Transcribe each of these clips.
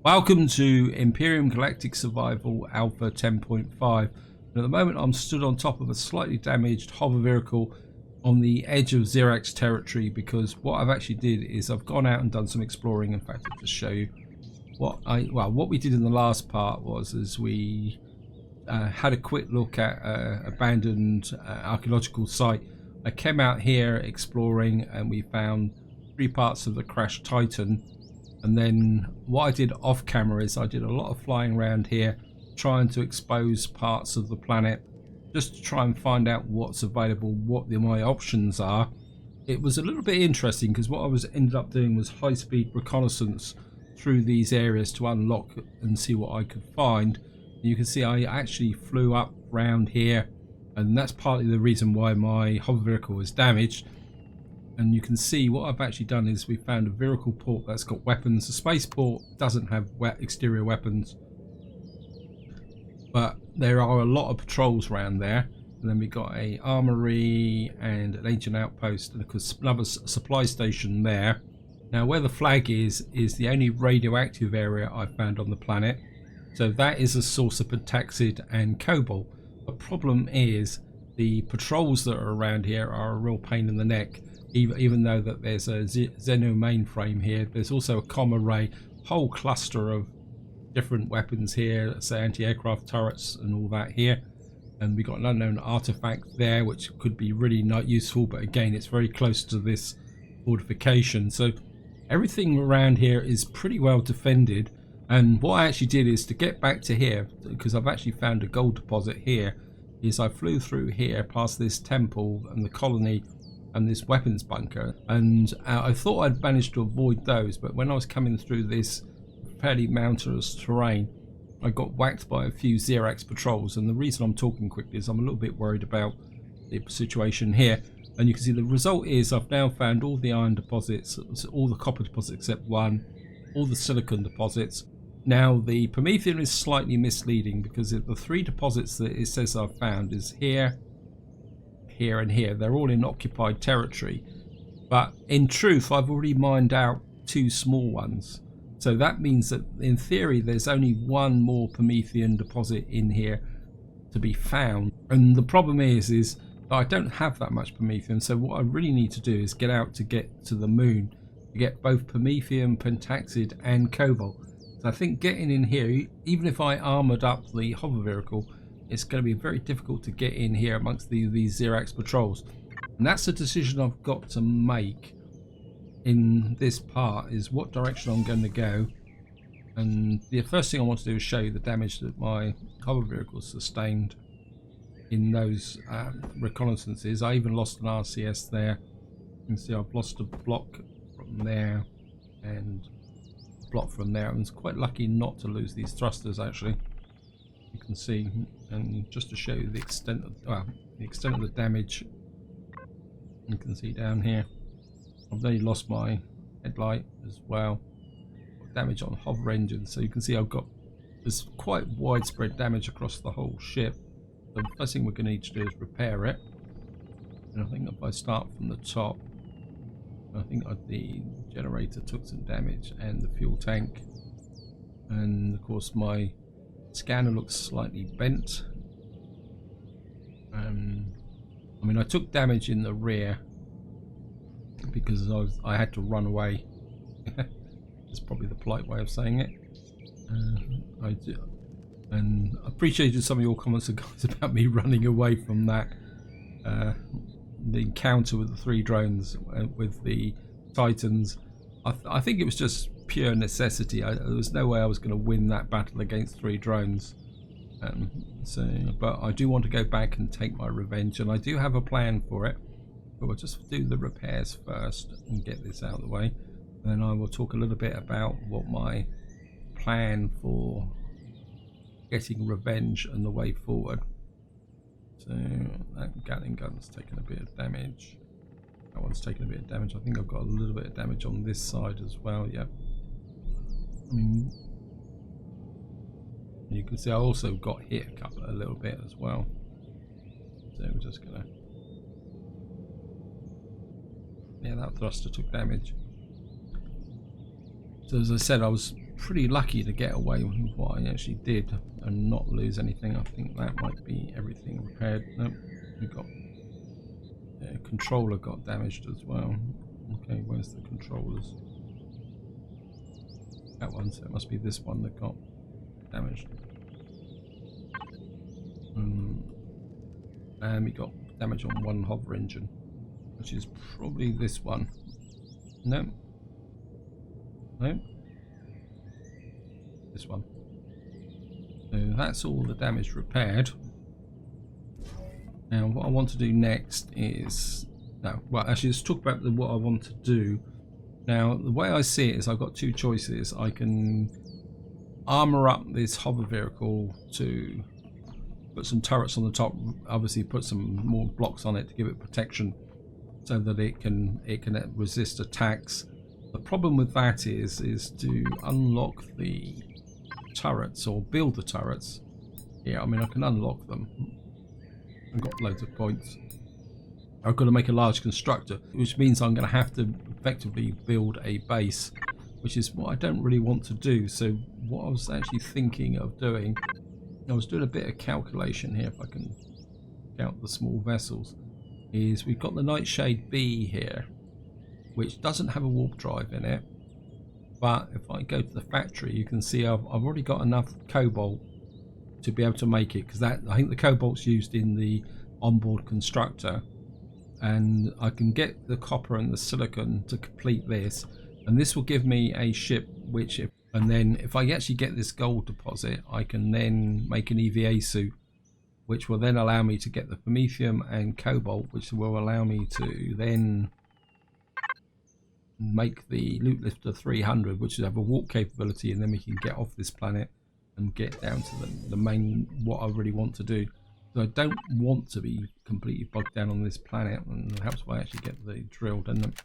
Welcome to Empyrion Galactic Survival Alpha 10.5. At the moment I'm stood on top of a slightly damaged hover vehicle on the edge of Xerax territory, because what I've actually did is I've gone out and done some exploring. In fact, I'll just show you what we did in the last part was we had a quick look at abandoned archaeological site. I came out here exploring and we found 3 parts of the crashed Titan. And then what I did off camera is I did a lot of flying around here trying to expose parts of the planet, just to try and find out what's available, what my options are. It was a little bit interesting because what I ended up doing was high-speed reconnaissance through these areas to unlock and see what I could find. And you can see I actually flew up around here, and that's partly the reason why my hover vehicle was damaged. And you can see what I've actually done is we found a vehicle port that's got weapons. The spaceport doesn't have exterior weapons, but there are a lot of patrols around there. And then we got a armory and an ancient outpost, and of course another supply station there. Now where the flag is the only radioactive area I found on the planet, so that is a source of pentaxid and cobalt. The problem is the patrols that are around here are a real pain in the neck. Even though that there's a Xeno mainframe here, there's also a comm array, whole cluster of different weapons here, say anti-aircraft turrets and all that here. And we got an unknown artifact there which could be really not useful, but again it's very close to this fortification. So everything around here is pretty well defended. And what I actually did is to get back to here, because I've actually found a gold deposit here, is I flew through here past this temple and the colony and this weapons bunker, and I thought I'd managed to avoid those, but when I was coming through this fairly mountainous terrain I got whacked by a few Xerax patrols. And the reason I'm talking quickly is I'm a little bit worried about the situation here. And you can see the result is I've now found all the iron deposits, all the copper deposits except one, all the silicon deposits. Now the Promethean is slightly misleading, because the 3 deposits that it says I've found is here, here and here. They're all in occupied territory, but in truth I've already mined out 2 small ones. So that means that in theory there's only 1 more Promethean deposit in here to be found. And the problem is that I don't have that much Promethean, so what I really need to do is get out to get to the moon to get both Promethean, pentaxid and cobalt. So I think getting in here, even if I armored up the hover vehicle, it's going to be very difficult to get in here amongst these Xerax patrols. And that's a decision I've got to make in this part, is what direction I'm going to go. And the first thing I want to do is show you the damage that my hover vehicle sustained in those reconnaissances. I even lost an RCS there. You can see I've lost a block from there and a block from there. I was quite lucky not to lose these thrusters actually. You can see, and just to show you the extent of the damage, you can see down here I've only lost my headlight as well. Damage on hover engines, so you can see there's quite widespread damage across the whole ship. So the first thing we're going to need to do is repair it. And I think if I start from the top, I think the generator took some damage and the fuel tank, and of course my scanner looks slightly bent. I mean, I took damage in the rear because I had to run away. That's probably the polite way of saying it. I do, and I appreciated some of your comments, guys, about me running away from that the encounter with the 3 drones with the Titans. I think it was just pure necessity. There was no way I was going to win that battle against 3 drones. But I do want to go back and take my revenge, and I do have a plan for it. But we'll just do the repairs first and get this out of the way. And then I will talk a little bit about what my plan for getting revenge and the way forward. So that Gatling gun's taken a bit of damage. That one's taken a bit of damage. I think I've got a little bit of damage on this side as well. Yep. I mean, you can see I also got hit a little bit as well. So we're just gonna, yeah, that thruster took damage. So as I said, I was pretty lucky to get away with what I actually did and not lose anything. I think that might be everything repaired. Nope, we got controller got damaged as well. Okay, where's the controllers? That one, so it must be this one that got damaged. And we got damage on one hover engine, which is probably this one. No. No. This one. So that's all the damage repaired. Now what I want to do next is... No, well actually let's talk about what I want to do. Now the way I see it is I've got two choices. I can armor up this hover vehicle to put some turrets on the top, obviously put some more blocks on it to give it protection so that it can resist attacks. The problem with that is to unlock the turrets or build the turrets. Yeah, I mean I can unlock them. I've got loads of points. I've got to make a large constructor, which means I'm going to have to effectively build a base, which is what I don't really want to do. So what I was actually thinking of doing, I was doing a bit of calculation here, if I can count the small vessels, is we've got the Nightshade B here, which doesn't have a warp drive in it, but if I go to the factory you can see I've already got enough cobalt to be able to make it, because that I think the cobalt's used in the onboard constructor, and I can get the copper and the silicon to complete this, and this will give me a ship which and then if I actually get this gold deposit I can then make an EVA suit, which will then allow me to get the promethium and cobalt, which will allow me to then make the loot lifter 300, which will have a warp capability, and then we can get off this planet and get down to the main what I really want to do. So I don't want to be completely bogged down on this planet, and it helps if I actually get the drill, doesn't it?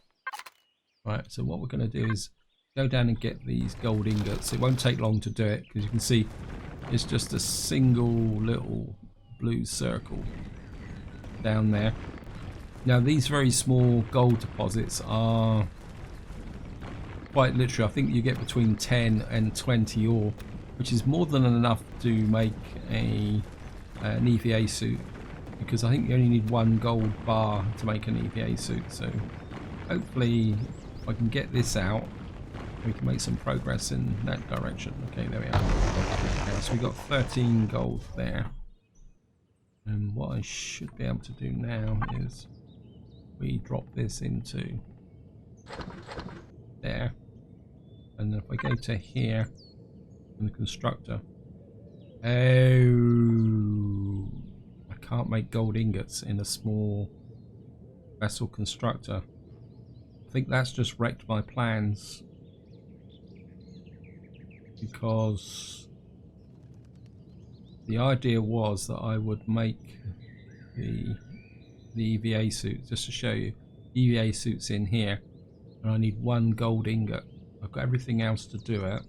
Right, so what we're going to do is go down and get these gold ingots. It won't take long to do it, because you can see it's just a single little blue circle down there. Now these very small gold deposits are quite literally, I think you get between 10 and 20 ore, which is more than enough to make an EVA suit, because I think you only need one gold bar to make an EVA suit. So hopefully if I can get this out we can make some progress in that direction. Okay, there we are. Okay, so we got 13 gold there, and what I should be able to do now is we drop this into there, and then if I go to here in the constructor, oh, I can't make gold ingots in a small vessel constructor. I think that's just wrecked my plans, because the idea was that I would make the EVA suit, just to show you, EVA suits in here, and I need one gold ingot. I've got everything else to do it.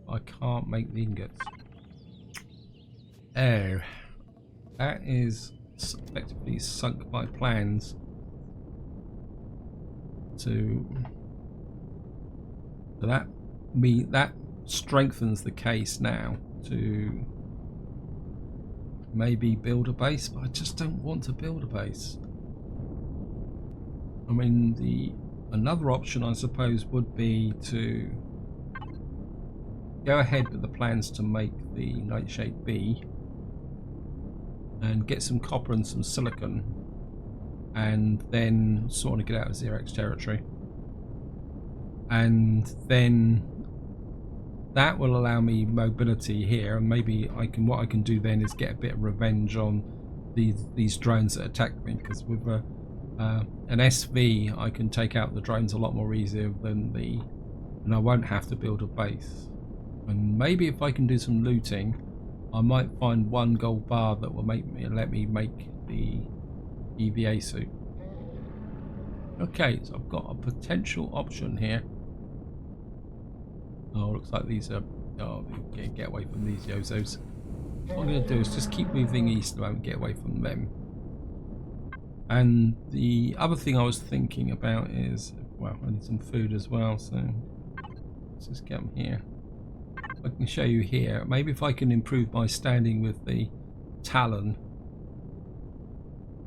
I can't make the ingots. Oh, that is effectively sunk my plans to that strengthens the case now to maybe build a base, but I just don't want to build a base. I mean, another option I suppose would be to go ahead with the plans to make the Nightshade B and get some copper and some silicon, and then sort of get out of Xerox territory, and then that will allow me mobility here, and maybe what I can do then is get a bit of revenge on these drones that attack me, because with an SV I can take out the drones a lot more easier than and I won't have to build a base. And maybe if I can do some looting I might find one gold bar that will let me make the EVA suit. Okay, so I've got a potential option here. Oh, looks like these are... Oh, get away from these Yozos. What I'm going to do is just keep moving east and get away from them. And the other thing I was thinking about is... Well, I need some food as well, so... let's just come here. I can show you here. Maybe if I can improve my standing with the Talon,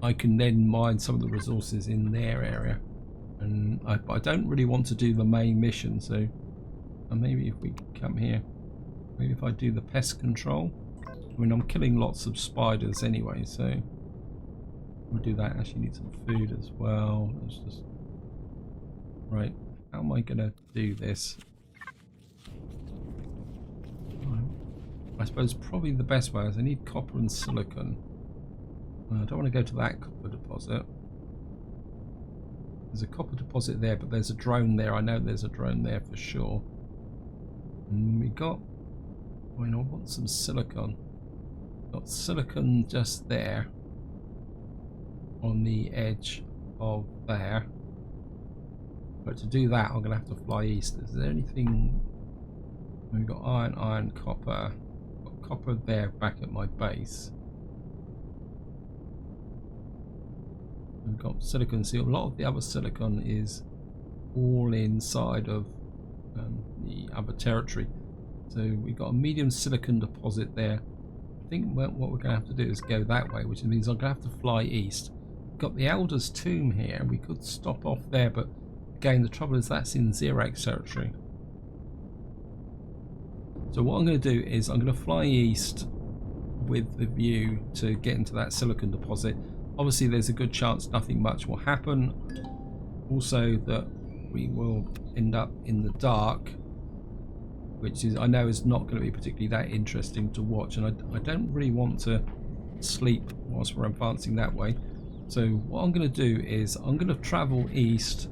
I can then mine some of the resources in their area. And I don't really want to do the main mission, so maybe if we come here, maybe if I do the pest control. I mean, I'm killing lots of spiders anyway, so we'll do that. Actually need some food as well. Let's just... Right, how am I going to do this? I suppose probably the best way is I need copper and silicon. I don't want to go to that copper deposit. There's a copper deposit there, but there's a drone there. I know there's a drone there for sure. And we got... I mean, I want some silicon. Got silicon just there on the edge of there. But to do that, I'm going to have to fly east. Is there anything... We've got iron, copper. Got copper there back at my base. We've got silicon. See, a lot of the other silicon is all inside of the other territory. So we've got a medium silicon deposit there. I think what we're going to have to do is go that way, which means I'm going to have to fly east. We've got the Elder's Tomb here. We could stop off there, but again, the trouble is that's in Xerax territory. So what I'm going to do is I'm going to fly east with the view to get into that silicon deposit. Obviously there's a good chance nothing much will happen. Also that we will end up in the dark, which is, I know, is not going to be particularly that interesting to watch, and I don't really want to sleep whilst we're advancing that way. So what I'm going to do is I'm going to travel east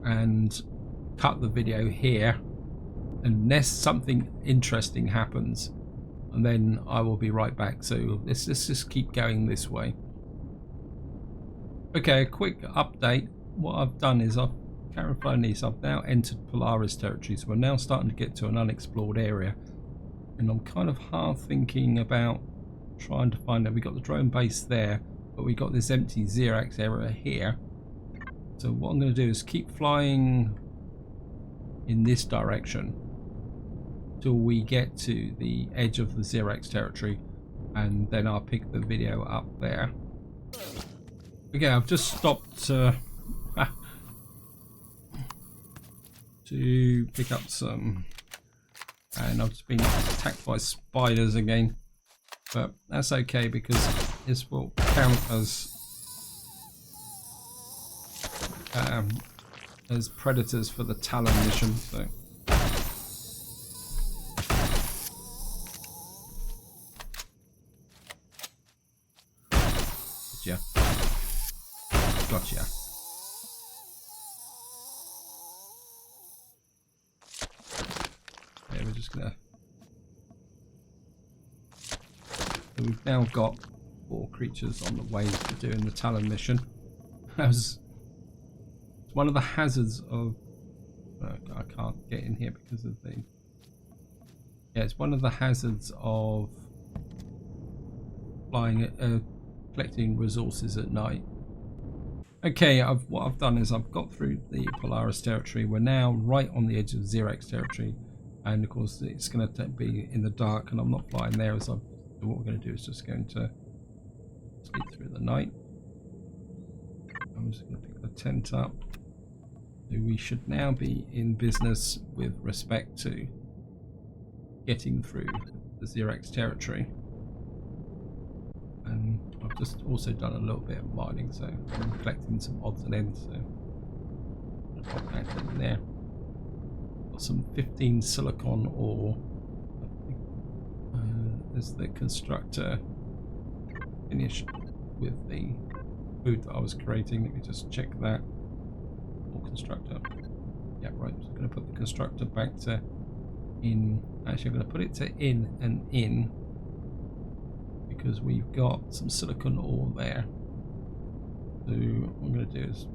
and cut the video here, and unless something interesting happens, and then I will be right back. So let's just keep going this way. Okay, a quick update. What I've done is I've carried flying east. I've now entered Polaris territory, so we're now starting to get to an unexplored area, and I'm kind of half thinking about trying to find out. We got the drone base there, but we got this empty Xerax area here. So what I'm going to do is keep flying in this direction till we get to the edge of the Xerax territory, and then I'll pick the video up there. Okay, I've just stopped to pick up some, and I've just been attacked by spiders again, but that's okay because this will count as predators for the Talon mission. So gotcha. Yeah, we're just gonna... So we've now got 4 creatures on the way to doing the Talon mission. It's one of the hazards of... I can't get in here because of the... Yeah, it's one of the hazards of flying, collecting resources at night. Okay, what I've done is I've got through the Polaris territory. We're now right on the edge of Xerax territory, and of course it's going to be in the dark, and I'm not flying there. So what we're going to do is just going to sleep through the night. I'm just going to pick the tent up. So we should now be in business with respect to getting through the Xerax territory. And I've just also done a little bit of mining, so I'm collecting some odds and ends. So I'll pop that in there. Got some 15 silicon ore. As the constructor finished with the food that I was creating. Let me just check that. Or constructor. Yeah, right. So I'm going to put the constructor back to in. Actually, I'm going to put it to in and in, because we've got some silicon ore there. So what I'm going to do is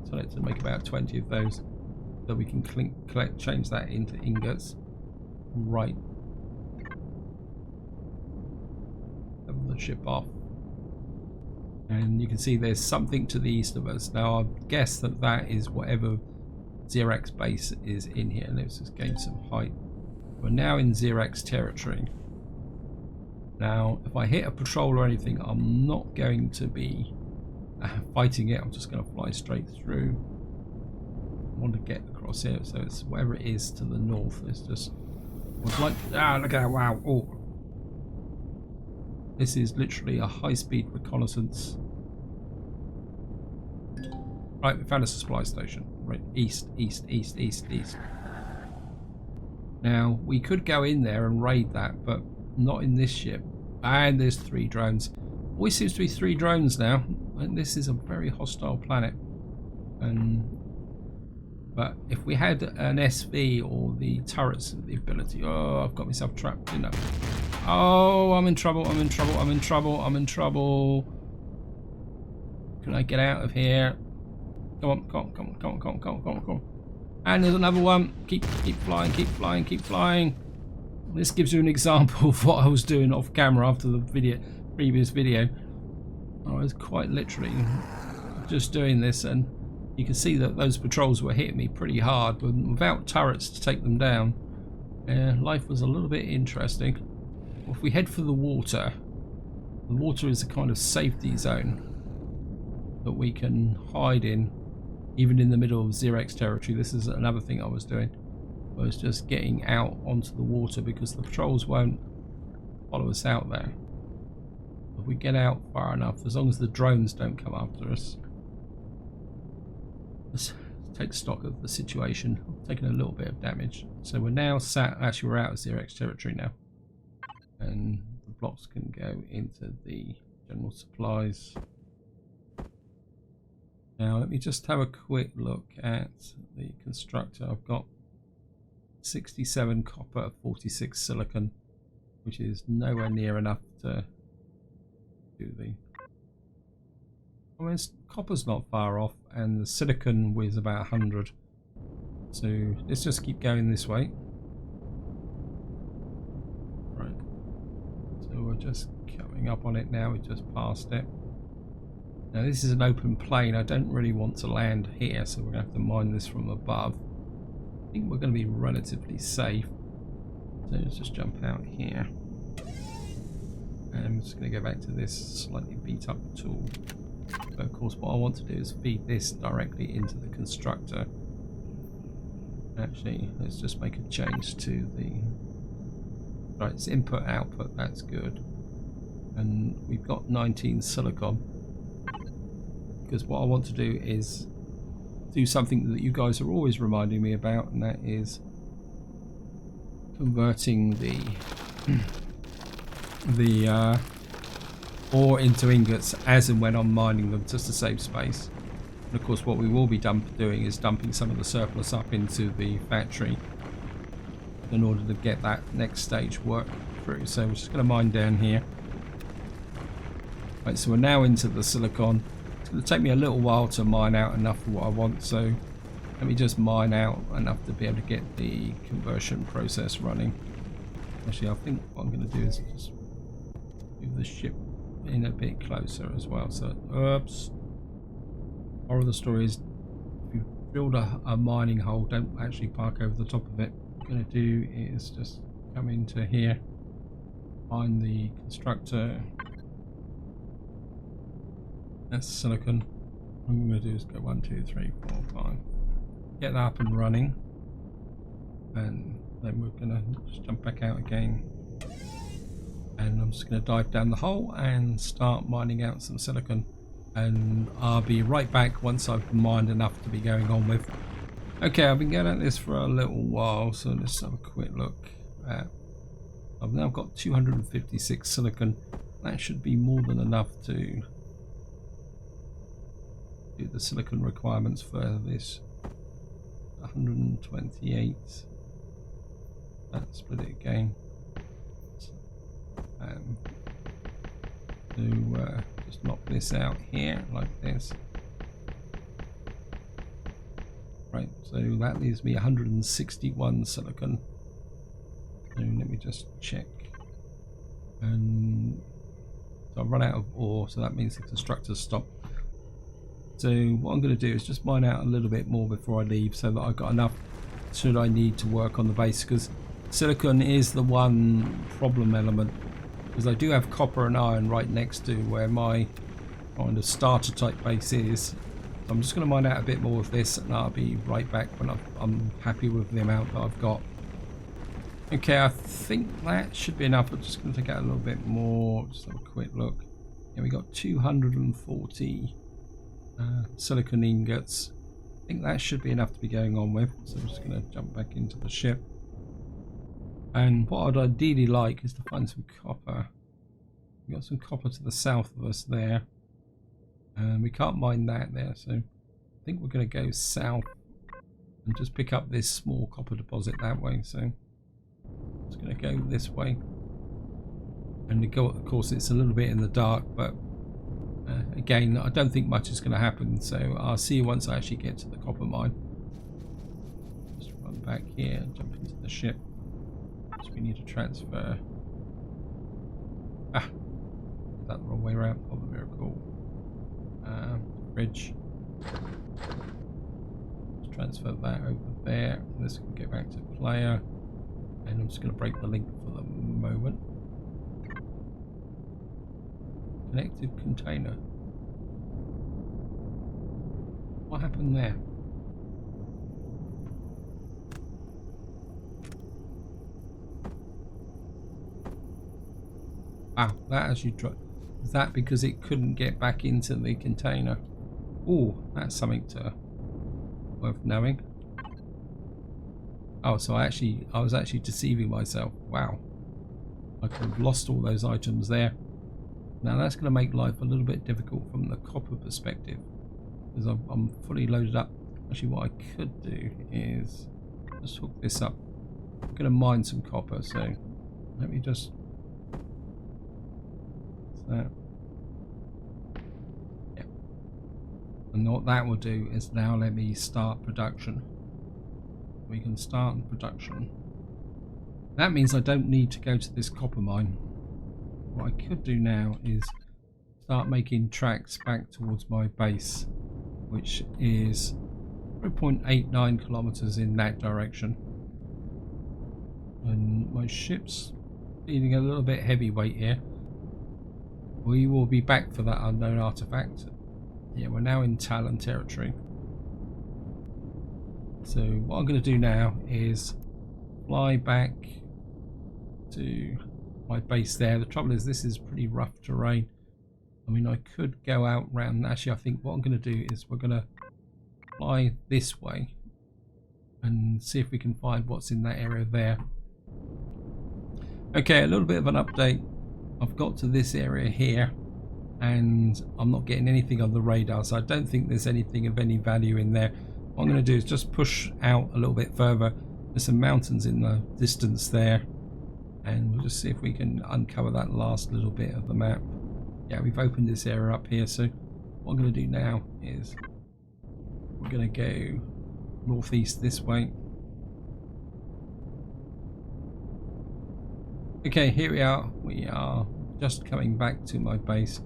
tell it to make about 20 of those, so we can change that into ingots. Right. Level the ship off. And you can see there's something to the east of us. Now I guess that is whatever Xerax base is in here. Let's just gain some height. We're now in Xerax territory. Now, if I hit a patrol or anything, I'm not going to be fighting it. I'm just going to fly straight through. I want to get across here, so it's wherever it is to the north. It's just like look at that! Wow! Oh, this is literally a high-speed reconnaissance. Right, we found a supply station. Right, east. Now, we could go in there and raid that, but not in this ship. And there's 3 drones. Always seems to be 3 drones now. And this is a very hostile planet. But if we had an SV or the turrets, the ability... Oh, I've got myself trapped, didn't I? Oh, I'm in trouble. Can I get out of here? Come on. And there's another one. Keep flying. This gives you an example of what I was doing off camera after the previous video. I was quite literally just doing this, and you can see that those patrols were hitting me pretty hard, but without turrets to take them down. Life was a little bit interesting. If we head for the water is a kind of safety zone that we can hide in, even in the middle of Xerax territory. This is another thing I was doing. I was just getting out onto the water because the patrols won't follow us out there. If we get out far enough, as long as the drones don't come after us. Let's take stock of the situation. I'm taking a little bit of damage. So we're now actually we're out of Xerax territory now. And the blocks can go into the general supplies. Now let me just have a quick look at the constructor. I've got 67 copper, 46 silicon, which is nowhere near enough to do the... I mean, copper's not far off, and the silicon was about 100. So let's just keep going this way. Right. So we're just coming up on it now. We just passed it. Now this is an open plane. I don't really want to land here, so we're going to have to mine this from above. I think we're going to be relatively safe. So let's just jump out here. And I'm just going to go back to this slightly beat up tool. But of course what I want to do is feed this directly into the constructor. Actually, let's just make a change to the... Right, it's input output, that's good. And we've got 19 silicon. Because what I want to do is do something that you guys are always reminding me about, and that is converting the ore into ingots as and when I'm mining them, just to save space. And of course what we will be doing is dumping some of the surplus up into the factory in order to get that next stage work through. So we're just going to mine down here. Right, so we're now into the silicon. It's going to take me a little while to mine out enough for what I want, so let me just mine out enough to be able to get the conversion process running. Actually, I think what I'm going to do is just move the ship in a bit closer as well. So, oops. Moral of the story is, if you build a mining hole, don't actually park over the top of it. What I'm going to do is just come into here, find the constructor. That's silicon. What I'm going to do is go 1, 2, 3, 4, 5. Get that up and running. And then we're going to just jump back out again. And I'm just going to dive down the hole and start mining out some silicon. And I'll be right back once I've mined enough to be going on with. Okay, I've been going at this for a little while, so let's have a quick look at... I've now got 256 silicon. That should be more than enough to do the silicon requirements for this. 128. Let's split it again. So just knock this out here like this. Right, so that leaves me 161 silicon. So let me just check. And so I've run out of ore, so that means the constructor's stopped. So what I'm going to do is just mine out a little bit more before I leave, so that I've got enough should I need to work on the base, because silicon is the one problem element, because I do have copper and iron right next to where my kind of starter type base is. I'm just going to mine out a bit more of this, and I'll be right back when I'm happy with the amount that I've got. Okay, I think that should be enough. I'm just going to take out a little bit more. Just have a quick look. Yeah, we got 240 silicon ingots. I think that should be enough to be going on with. So I'm just going to jump back into the ship. And what I'd ideally like is to find some copper. We've got some copper to the south of us there. And we can't mine that there, so I think we're going to go south and just pick up this small copper deposit that way. So I'm just going to go this way. And of course it's a little bit in the dark, but again, I don't think much is going to happen, so I'll see you once I actually get to the copper mine. Just run back here and jump into the ship. So we need to transfer. Ah, is that the wrong way around? Oh, the miracle. Bridge. Let's transfer that over there. This can go back to player, and I'm just going to break the link for the moment. Connected container. What happened there? Ah, that actually dropped. Is that because it couldn't get back into the container? Oh, that's something worth knowing. Oh, so I was actually deceiving myself. Wow. I could have lost all those items there. Now that's going to make life a little bit difficult from the copper perspective, because I'm fully loaded up. Actually, what I could do is just hook this up. I'm going to mine some copper, so let me just... That. Yeah. And what that will do is now let me start production. We can start production. That means I don't need to go to this copper mine. What I could do now is start making tracks back towards my base, which is 0.89 kilometers in that direction. And my ship's feeling a little bit heavyweight here. We will be back for that unknown artifact. Yeah, we're now in Talon territory. So what I'm going to do now is fly back to my base there. The trouble is this is pretty rough terrain. I mean, I could go out round. Actually, I think what I'm going to do is we're going to fly this way and see if we can find what's in that area there. Okay, a little bit of an update. I've got to this area here and I'm not getting anything on the radar, so I don't think there's anything of any value in there. What I'm going to do is just push out a little bit further. There's some mountains in the distance there, and we'll just see if we can uncover that last little bit of the map. Yeah, we've opened this area up here, so what I'm going to do now is we're going to go northeast this way. Okay, here we are. We are just coming back to my base.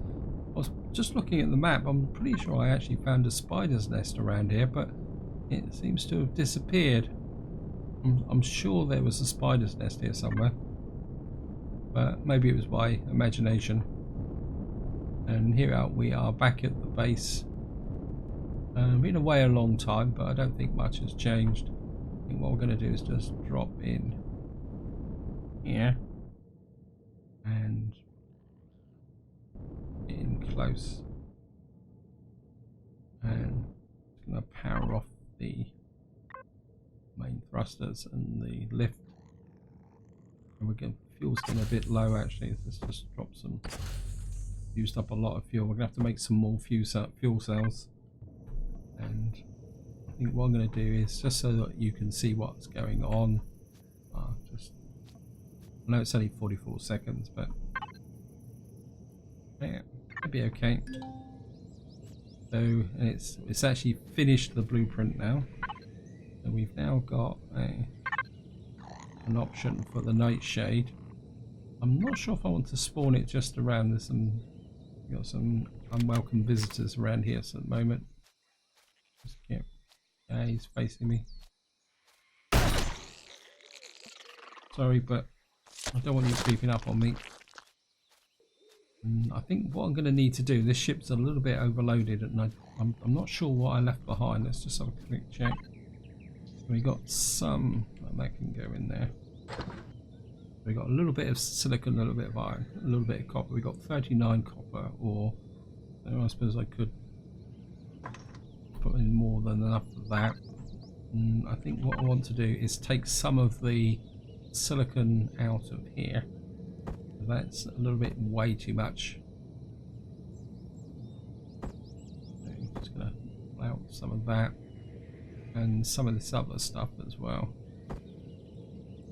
I was just looking at the map. I'm pretty sure I actually found a spider's nest around here, but it seems to have disappeared. I'm sure there was a spider's nest here somewhere, but maybe it was my imagination. And here we are back at the base. Been away a long time, but I don't think much has changed. I think what we're going to do is just drop in here and in close, and it's going to power off the main thrusters and the lift, and we're getting fuel's getting a bit low actually. Let's just drop some. Used up a lot of fuel. We're gonna have to make some more fuel cells, and I think what I'm going to do is just so that you can see what's going on. I know it's only 44 seconds, but yeah, it'll be okay. So, and it's actually finished the blueprint now, and we've now got an option for the nightshade. I'm not sure if I want to spawn it just around. We've got some unwelcome visitors around here at the moment. Skip. Yeah, he's facing me. Sorry, but I don't want you creeping up on me. And I think what I'm going to need to do, this ship's a little bit overloaded, and I'm not sure what I left behind. Let's just have a quick check. We got some, that can go in there. We got a little bit of silicon, a little bit of iron, a little bit of copper. We got 39 copper ore. So I suppose I could put in more than enough of that. And I think what I want to do is take some of the silicon out of here. That's a little bit way too much. So I'm just going to pull out some of that and some of this other stuff as well.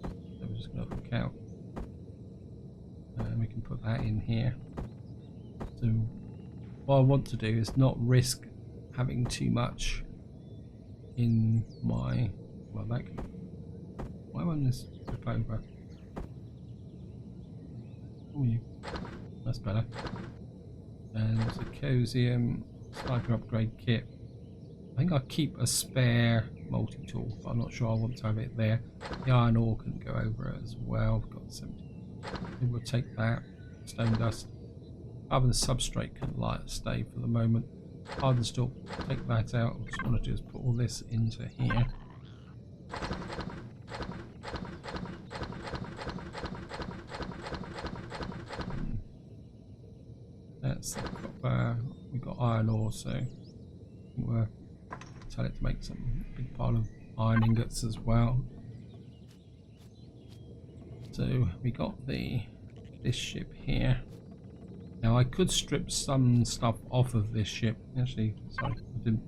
So we're just going to hook out, and we can put that in here. So what I want to do is not risk having too much in my, well, that can, why won't this flip over? Oh, that's better. And there's a Cosium sniper upgrade kit. I think I'll keep a spare multi-tool, but I'm not sure I want to have it there. The iron ore can go over it as well. We've got 70. We'll take that. Stone dust. Carbon substrate can stay for the moment. Hardened steel, take that out. What I want to do is put all this into here. That's the copper. We've got iron ore, so we'll tell it to make some big pile of iron ingots as well. So we got this ship here. Now I could strip some stuff off of this ship. Actually, sorry, I didn't.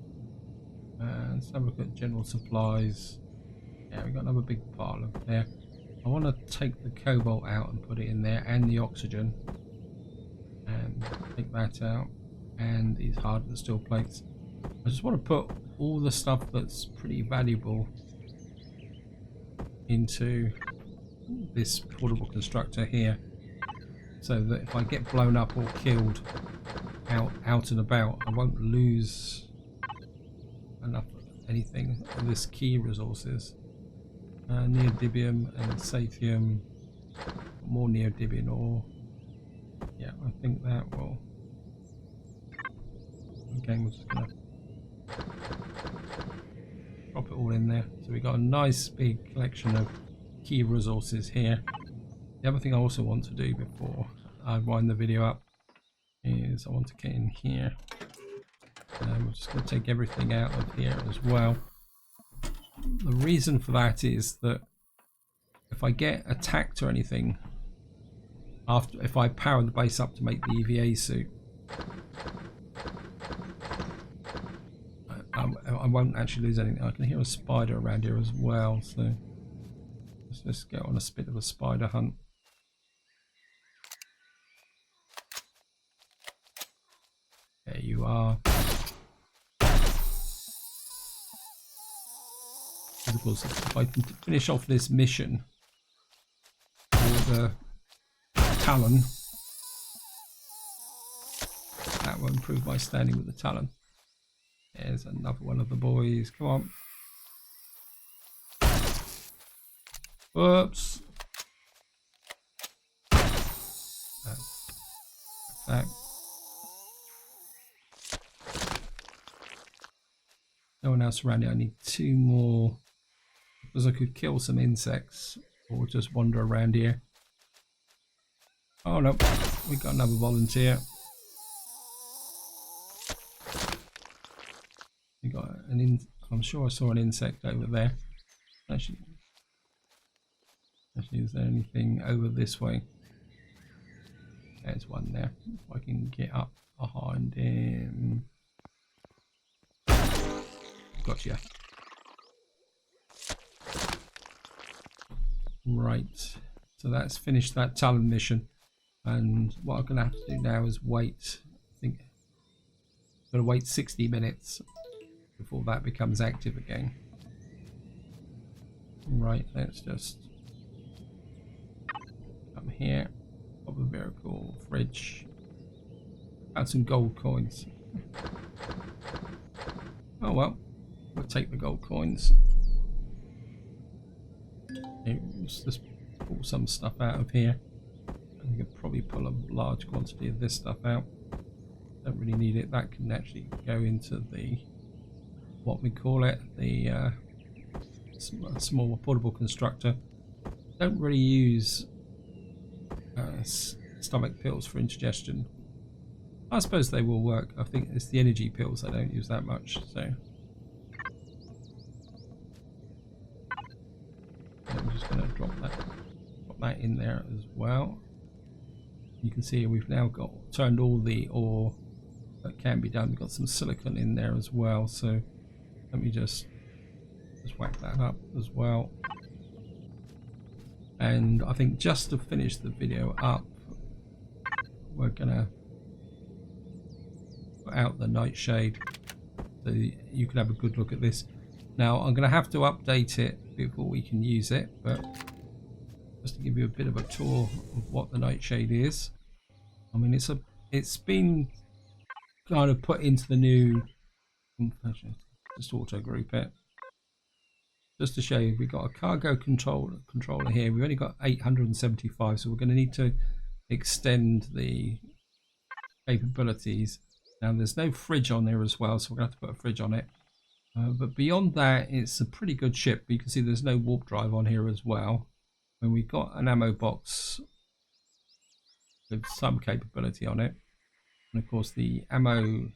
Let's have a look at general supplies. Yeah, we got another big pile of there. I want to take the cobalt out and put it in there, and the oxygen, and take that out, and these hardened steel plates. I just want to put all the stuff that's pretty valuable into this portable constructor here, so that if I get blown up or killed out and about, I won't lose enough anything of this key resources. Neodymium and Sathium, more neodymium ore. Yeah, I think that will. Again, we're just gonna drop it all in there. So we got a nice big collection of key resources here. The other thing I also want to do before I wind the video up is I want to get in here, and we're just going to take everything out of here as well. The reason for that is that if I get attacked or anything, if I power the base up to make the EVA suit, I won't actually lose anything. I can hear a spider around here as well, so let's just go on a bit of a spider hunt. There you are. Of course, if I can finish off this mission for the Talon, that will improve my standing with the Talon. There's another one of the boys. Come on. Whoops. That. No one else around here. I need 2 more, because I could kill some insects or just wander around here. Oh no, we got another volunteer. We got I'm sure I saw an insect over there. Actually, is there anything over this way? There's one there. If I can get up behind him. Gotcha. Right, so that's finished that Talon mission, and what I'm gonna have to do now is wait. I think I'm gonna wait 60 minutes before that becomes active again. Right, let's just come here, pop a vehicle, fridge, add some gold coins. Oh well, We'll take the gold coins. Okay, let's just pull some stuff out of here. I could probably pull a large quantity of this stuff out. Don't really need it. That can actually go into the, what we call it, the small portable constructor. Don't really use stomach pills for indigestion. I suppose they will work. I think it's the energy pills I don't use that much. So I'm just going to drop that in there as well. You can see we've now turned all the ore that can be done. We've got some silicon in there as well. So let me just whack that up as well. And I think just to finish the video up, we're gonna put out the nightshade so you can have a good look at this. Now I'm gonna have to update it before we can use it, but just to give you a bit of a tour of what the nightshade is. I mean, it's been kind of put into the new, just auto group it. Just to show you, we've got a cargo controller here. We've only got 875, so we're going to need to extend the capabilities. Now there's no fridge on there as well, so we're going to have to put a fridge on it. But beyond that, it's a pretty good ship. You can see there's no warp drive on here as well. And we've got an ammo box with some capability on it. And of course the ammo,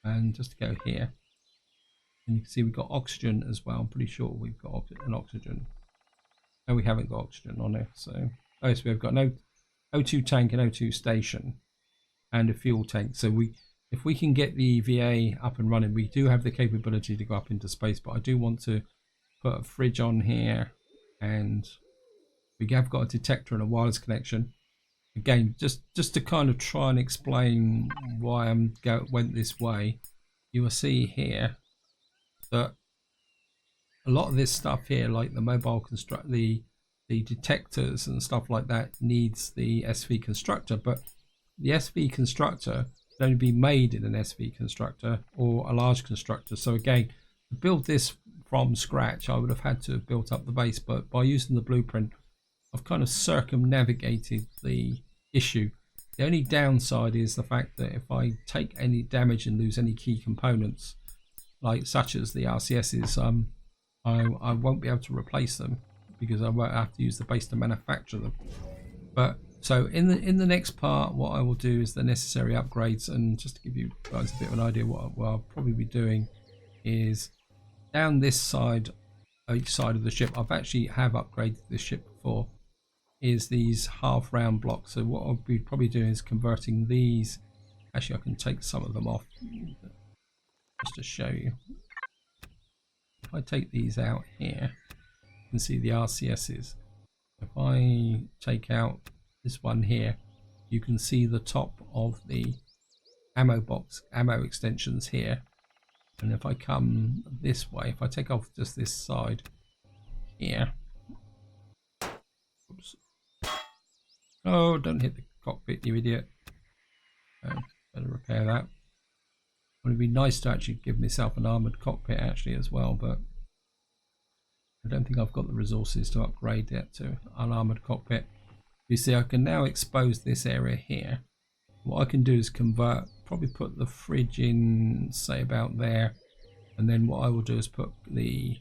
and just to go here. And you can see we've got oxygen as well. I'm pretty sure we've got an oxygen. No, we haven't got oxygen on it. So, oh, so we've got an O2 tank and O2 station and a fuel tank. So if we can get the VA up and running, we do have the capability to go up into space. But I do want to put a fridge on here, and we have got a detector and a wireless connection. Again, just to kind of try and explain why I went this way. You will see here that a lot of this stuff here, like the mobile the detectors and stuff like that, needs the SV constructor, but the SV constructor can only be made in an SV constructor or a large constructor. So again, to build this from scratch, I would have had to have built up the base, but by using the blueprint, I've kind of circumnavigated the issue. The only downside is the fact that if I take any damage and lose any key components, like such as the RCSs, I won't be able to replace them because I won't have to use the base to manufacture them. But so in the next part, what I will do is the necessary upgrades, and just to give you guys a bit of an idea, what I'll probably be doing is down this side, each side of the ship. I've actually upgraded this ship before. Is these half round blocks. So what I'll be probably doing is converting these. Actually, I can take some of them off just to show you. If I take these out here, you can see the RCSs. If I take out this one here, you can see the top of the ammo box, ammo extensions here. And if I come this way, if I take off just this side here, oops. Oh, don't hit the cockpit, you idiot. Better repair that. It would be nice to actually give myself an armoured cockpit actually as well, but I don't think I've got the resources to upgrade that to an armoured cockpit. You see, I can now expose this area here. What I can do is probably put the fridge in, say about there, and then what I will do is put the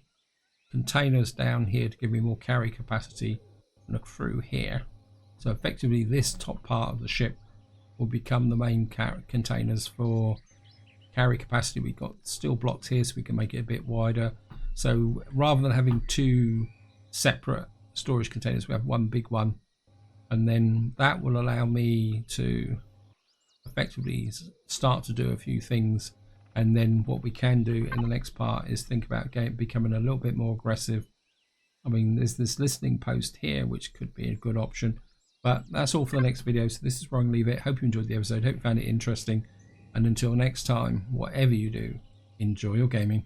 containers down here to give me more carry capacity, and look through here. So effectively this top part of the ship will become the main containers for carry capacity. We've got steel blocks here so we can make it a bit wider. So rather than having two separate storage containers, we have one big one, and then that will allow me to effectively start to do a few things. And then what we can do in the next part is think about becoming a little bit more aggressive. I mean, there's this listening post here which could be a good option, but that's all for the next video. So this is where I'm going to leave it. Hope you enjoyed the episode, hope you found it interesting, and until next time, whatever you do, enjoy your gaming.